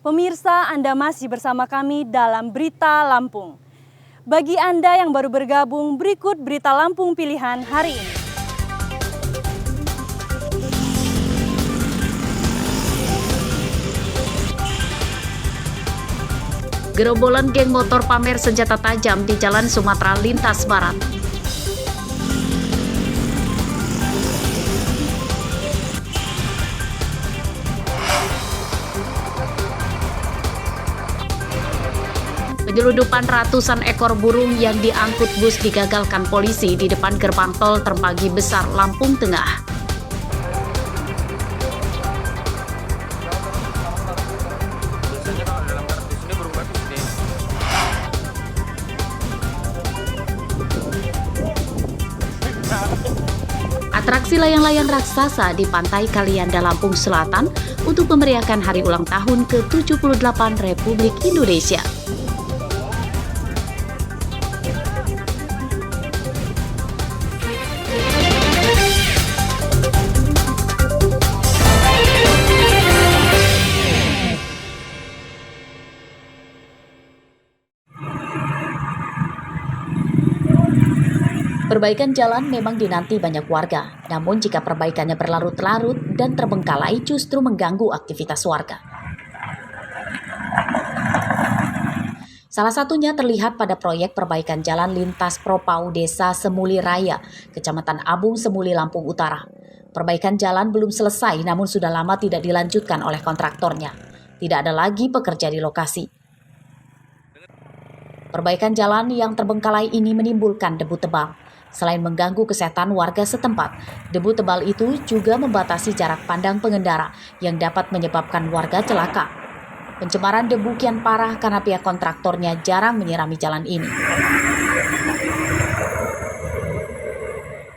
Pemirsa, Anda masih bersama kami dalam Berita Lampung. Bagi Anda yang baru bergabung, berikut Berita Lampung pilihan hari ini. Gerombolan geng motor pamer senjata tajam di Jalan Sumatera Lintas Barat. Penyeludupan ratusan ekor burung yang diangkut bus digagalkan polisi di depan gerbang tol Terpagi Besar, Lampung Tengah. Atraksi layang-layang raksasa di Pantai Kalianda, Lampung Selatan untuk memeriahkan hari ulang tahun ke-78 Republik Indonesia. Perbaikan jalan memang dinanti banyak warga, namun jika perbaikannya berlarut-larut dan terbengkalai justru mengganggu aktivitas warga. Salah satunya terlihat pada proyek perbaikan jalan lintas Propau Desa Semuli Raya, Kecamatan Abung Semuli, Lampung Utara. Perbaikan jalan belum selesai namun sudah lama tidak dilanjutkan oleh kontraktornya. Tidak ada lagi pekerja di lokasi. Perbaikan jalan yang terbengkalai ini menimbulkan debu tebal. Selain mengganggu kesehatan warga setempat, debu tebal itu juga membatasi jarak pandang pengendara yang dapat menyebabkan warga celaka. Pencemaran debu kian parah karena pihak kontraktornya jarang menyirami jalan ini.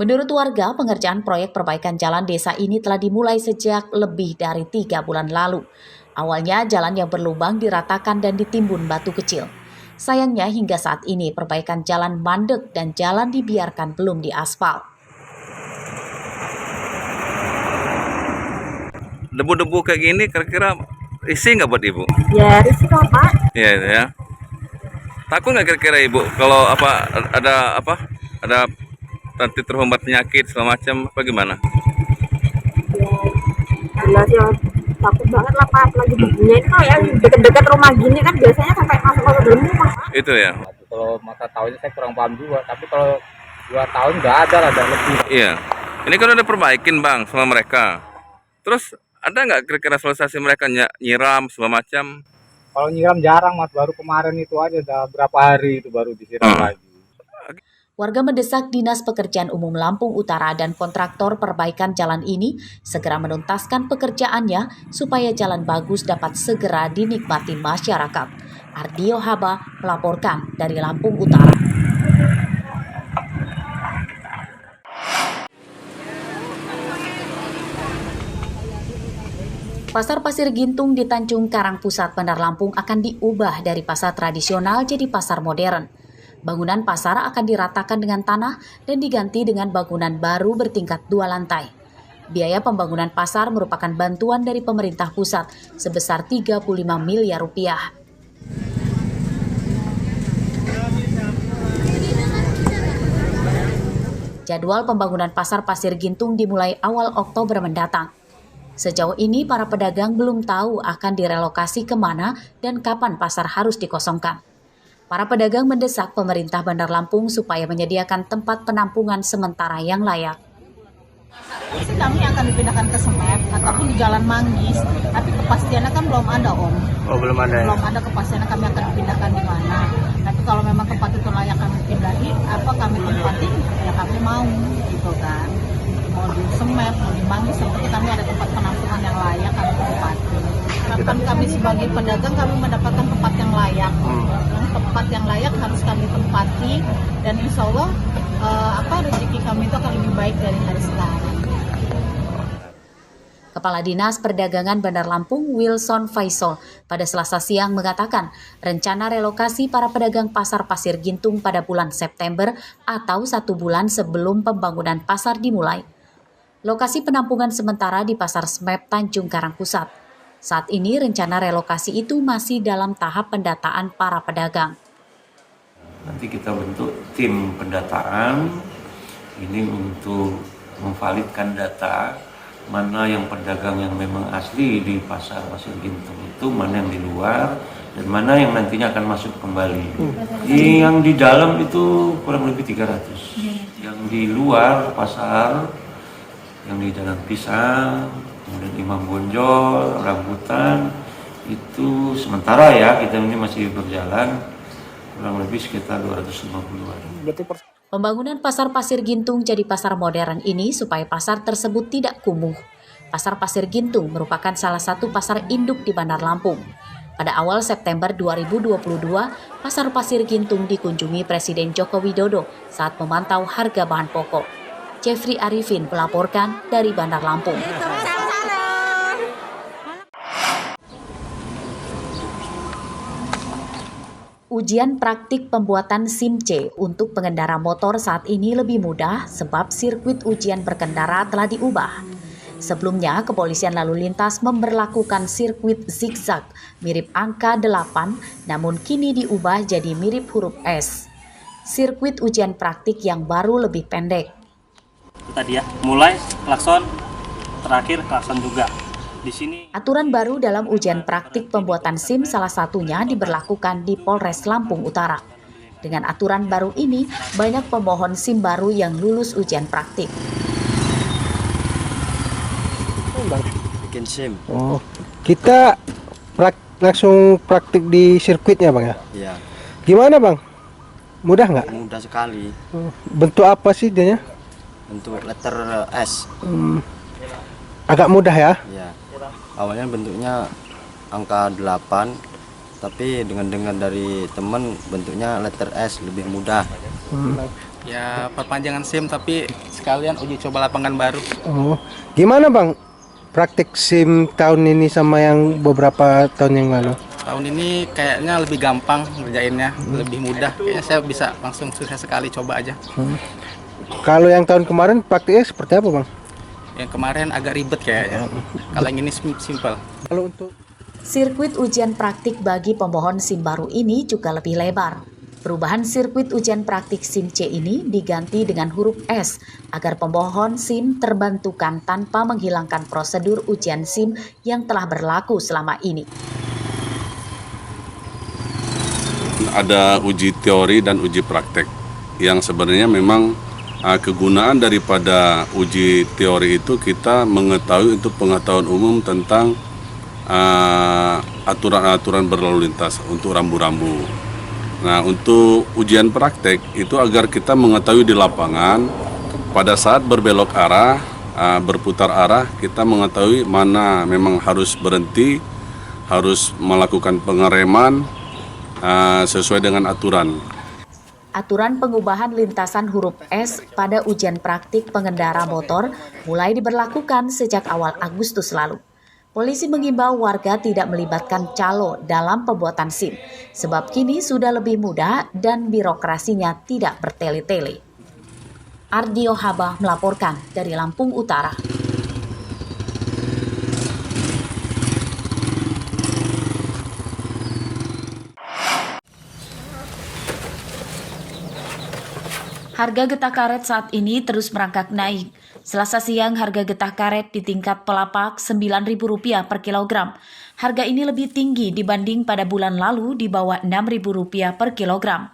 Menurut warga, pengerjaan proyek perbaikan jalan desa ini telah dimulai sejak lebih dari 3 bulan lalu. Awalnya jalan yang berlubang diratakan dan ditimbun batu kecil. Sayangnya hingga saat ini perbaikan jalan mandek dan jalan dibiarkan belum diaspal. Debu-debu kayak gini kira-kira risih nggak buat Ibu? Ya risih kok Pak. Iya ya. Takut nggak kira-kira Ibu kalau ada nanti terhambat penyakit segala macam apa gimana? Ya jelas ya takut banget lah Pak, apalagi debunya itu yang deket-deket rumah gini kan biasanya sampai masuk ke dalam rumah. Itu ya. Kalau masa tahunnya saya kurang paham juga, tapi kalau 2 tahun nggak ada lah, ada lebih. Iya. Ini kan udah perbaikin Bang sama mereka. Terus ada nggak kira-kira solusi mereka nyiram segala macam? Kalau nyiram jarang Mas, baru kemarin itu aja udah berapa hari itu baru disiram lagi. Warga mendesak Dinas Pekerjaan Umum Lampung Utara dan kontraktor perbaikan jalan ini segera menuntaskan pekerjaannya supaya jalan bagus dapat segera dinikmati masyarakat. Ardio Haba melaporkan dari Lampung Utara. Pasar Pasir Gintung di Tanjung Karang Pusat, Bandar Lampung akan diubah dari pasar tradisional jadi pasar modern. Bangunan pasar akan diratakan dengan tanah dan diganti dengan bangunan baru bertingkat 2 lantai. Biaya pembangunan pasar merupakan bantuan dari pemerintah pusat sebesar 35 miliar rupiah. Jadwal pembangunan pasar Pasir Gintung dimulai awal Oktober mendatang. Sejauh ini para pedagang belum tahu akan direlokasi kemana dan kapan pasar harus dikosongkan. Para pedagang mendesak pemerintah Bandar Lampung supaya menyediakan tempat penampungan sementara yang layak. Kami akan dipindahkan ke Semet ataupun di Jalan Manggis, tapi kepastiannya kan belum ada Om. Oh belum ada. Belum ada kepastiannya kami akan dipindahkan di mana. Tapi kalau memang tempat itu layak kami pindahi, kami tempatin, ya kami mau gitu kan. Mau di Semet, mau di Manggis, seperti kami ada tempat penampungan yang layak kami tempatin. Harapan kami sebagai pedagang kami mendapatkan tempat yang layak. Tempat yang layak harus kami tempati dan insya Allah rezeki kami itu akan lebih baik dari hari sekarang. Kepala Dinas Perdagangan Bandar Lampung Wilson Faisal pada Selasa siang mengatakan rencana relokasi para pedagang pasar Pasir Gintung pada bulan September atau 1 bulan sebelum pembangunan pasar dimulai. Lokasi penampungan sementara di Pasar Smep Tanjung Karang Pusat. Saat ini rencana relokasi itu masih dalam tahap pendataan para pedagang. Nanti kita bentuk tim pendataan ini untuk memvalidkan data mana yang pedagang yang memang asli di pasar Pasir Gintung itu, mana yang di luar, dan mana yang nantinya akan masuk kembali. Yang di dalam itu kurang lebih 300. Yang di luar pasar, yang di Jalan Pisang, kemudian Imam Bonjol, Rambutan, itu sementara ya, kita ini masih berjalan, kurang lebih sekitar 250-an. Pembangunan Pasar Pasir Gintung jadi pasar modern ini supaya pasar tersebut tidak kumuh. Pasar Pasir Gintung merupakan salah satu pasar induk di Bandar Lampung. Pada awal September 2022, Pasar Pasir Gintung dikunjungi Presiden Joko Widodo saat memantau harga bahan pokok. Jeffrey Arifin melaporkan dari Bandar Lampung. Ujian praktik pembuatan SIM C untuk pengendara motor saat ini lebih mudah sebab sirkuit ujian berkendara telah diubah. Sebelumnya, Kepolisian Lalu Lintas memberlakukan sirkuit zigzag mirip angka 8, namun kini diubah jadi mirip huruf S. Sirkuit ujian praktik yang baru lebih pendek. Itu tadi ya, mulai klakson, terakhir klakson juga. Di sini Aturan baru dalam ujian praktik pembuatan SIM salah satunya diberlakukan di Polres Lampung Utara. Dengan aturan baru ini, banyak pemohon SIM baru yang lulus ujian praktik. Bikin SIM. Oh, kita langsung praktik di sirkuitnya Bang ya? Iya. Gimana Bang? Mudah nggak? Mudah sekali. Bentuk apa sih dia? Bentuk letter S. Agak mudah ya? Iya. Awalnya bentuknya angka 8, tapi dengan dari teman bentuknya letter S, lebih mudah. Ya perpanjangan SIM tapi sekalian uji coba lapangan baru. Oh, gimana Bang? Praktik SIM tahun ini sama yang beberapa tahun yang lalu? Tahun ini kayaknya lebih gampang ngerjainnya, lebih mudah. Kayaknya saya bisa langsung sukses sekali, coba aja. Kalau yang tahun kemarin praktiknya seperti apa Bang? Yang kemarin agak ribet kayaknya. Kalau yang ini simple. Kalau untuk Sirkuit ujian praktik bagi pemohon SIM baru ini juga lebih lebar. Perubahan sirkuit ujian praktik SIM C ini diganti dengan huruf S agar pemohon SIM terbantukan tanpa menghilangkan prosedur ujian SIM yang telah berlaku selama ini. Ada uji teori dan uji praktek yang sebenarnya memang kegunaan daripada uji teori itu kita mengetahui untuk pengetahuan umum tentang aturan-aturan berlalu lintas untuk rambu-rambu. Nah, untuk ujian praktek itu agar kita mengetahui di lapangan pada saat berbelok arah, berputar arah, kita mengetahui mana memang harus berhenti, harus melakukan pengereman sesuai dengan aturan. Aturan pengubahan lintasan huruf S pada ujian praktik pengendara motor mulai diberlakukan sejak awal Agustus lalu. Polisi mengimbau warga tidak melibatkan calo dalam pembuatan SIM, sebab kini sudah lebih mudah dan birokrasinya tidak bertele-tele. Ardio Habah melaporkan dari Lampung Utara. Harga getah karet saat ini terus merangkak naik. Selasa siang harga getah karet di tingkat pelapak Rp9.000 per kilogram. Harga ini lebih tinggi dibanding pada bulan lalu di bawah Rp6.000 per kilogram.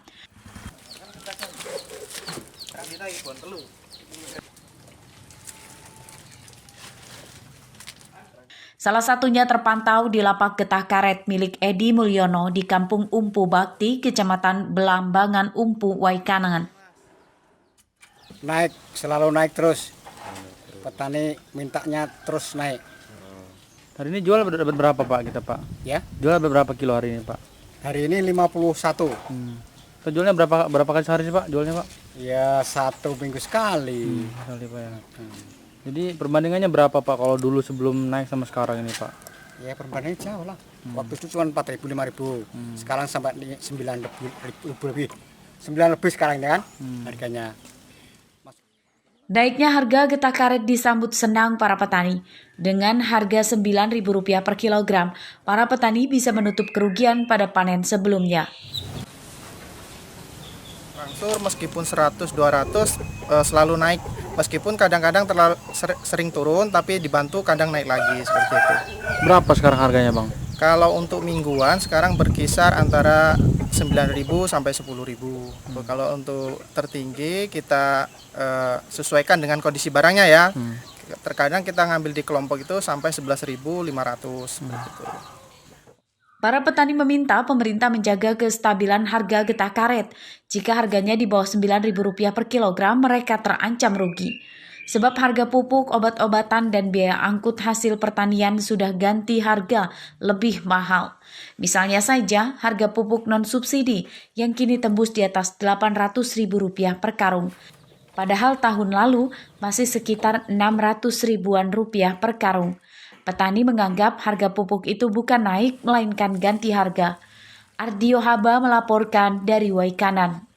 Salah satunya terpantau di lapak getah karet milik Edi Mulyono di Kampung Umpu Bakti, Kecamatan Belambangan Umpu, Waikanangan. Naik, selalu naik terus. Petani mintanya terus naik. Hari ini jual berapa Pak kita Pak? Ya. Jual berapa kilo hari ini Pak? Hari ini 51. Kita jualnya berapa kali sehari sih Pak? Jualnya Pak? Ya 1 minggu sekali. Sekali Pak ya. Jadi perbandingannya berapa Pak kalau dulu sebelum naik sama sekarang ini Pak? Ya perbandingannya jauh lah. Waktu itu cuma 4.000, 5.000. Sekarang sampai 9.000 lebih. 9 lebih sekarang ya kan harganya. Naiknya harga getah karet disambut senang para petani. Dengan harga Rp9.000 per kilogram, para petani bisa menutup kerugian pada panen sebelumnya. Angsur meskipun 100-200 selalu naik, meskipun kadang-kadang sering turun tapi dibantu kadang naik lagi seperti itu. Berapa sekarang harganya Bang? Kalau untuk mingguan sekarang berkisar antara 9.000 sampai 10.000. Kalau untuk tertinggi kita sesuaikan dengan kondisi barangnya ya. Terkadang kita ngambil di kelompok itu sampai 11.500 seperti itu. Para petani meminta pemerintah menjaga kestabilan harga getah karet. Jika harganya di bawah Rp9.000 per kilogram, mereka terancam rugi. Sebab harga pupuk, obat-obatan, dan biaya angkut hasil pertanian sudah ganti harga lebih mahal. Misalnya saja harga pupuk non-subsidi yang kini tembus di atas Rp800.000 per karung. Padahal tahun lalu masih sekitar Rp600.000-an per karung. Petani menganggap harga pupuk itu bukan naik, melainkan ganti harga. Ardio Haba melaporkan dari Waikanan.